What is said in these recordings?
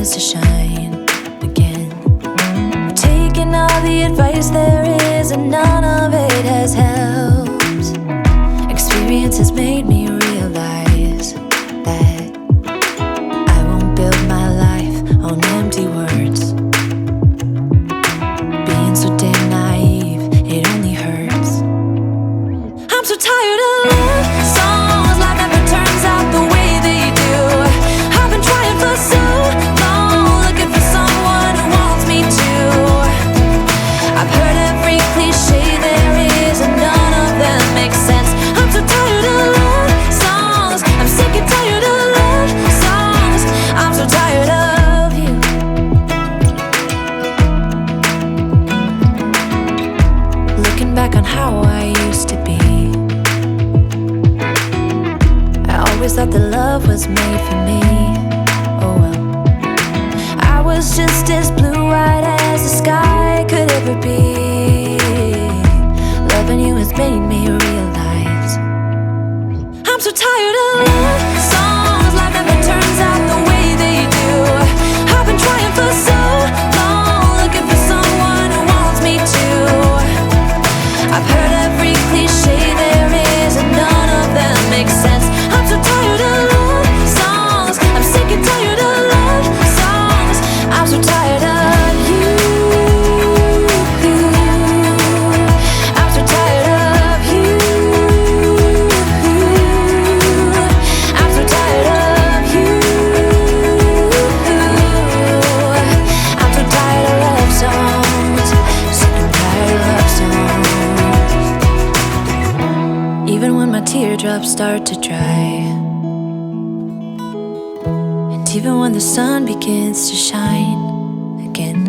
begins to shine again. I've taken all the advice there is, and none of it has helped. Experience has made me realize that I won't build my life on empty words. Being so damn naive, it only hurts. I'm so tired of love songs, life never turns out the way they do. I've been trying for so long, looking for someone who wants me to. I've heard every cliche there is, and none of them make sense. I'm so tired of love songs, I'm sick and tired of love songs. I'm so tired of you. Looking back on how I used to be, I always thought that love was made for me. Oh well, I was just as blue-eyed as the sky could ever be. Loving you has made me realize I'm so tired of love songs, life never turns out the way they do. I've been trying for so long, looking for someone who wants me to. I've heard every cliche there is, and none of them make sense. I'm so tired of love songs, I'm sick and tired of love songs. I'm so tired of you. I'm so tired of you. I'm so tired of you. I'm so tired of love songs, sick and tired of love songs. Even when my teardrops start to dry, and even when the sun begins to shine again,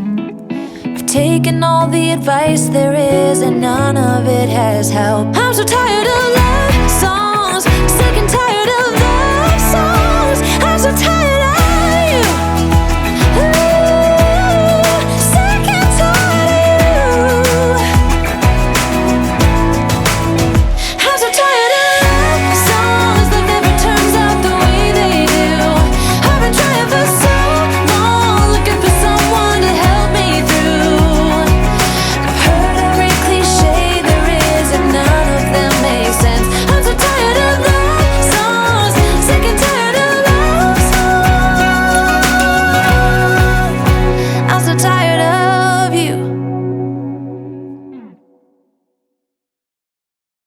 I've taken all the advice there is, and none of it has helped. I'm so tired of love songs, sick and tired of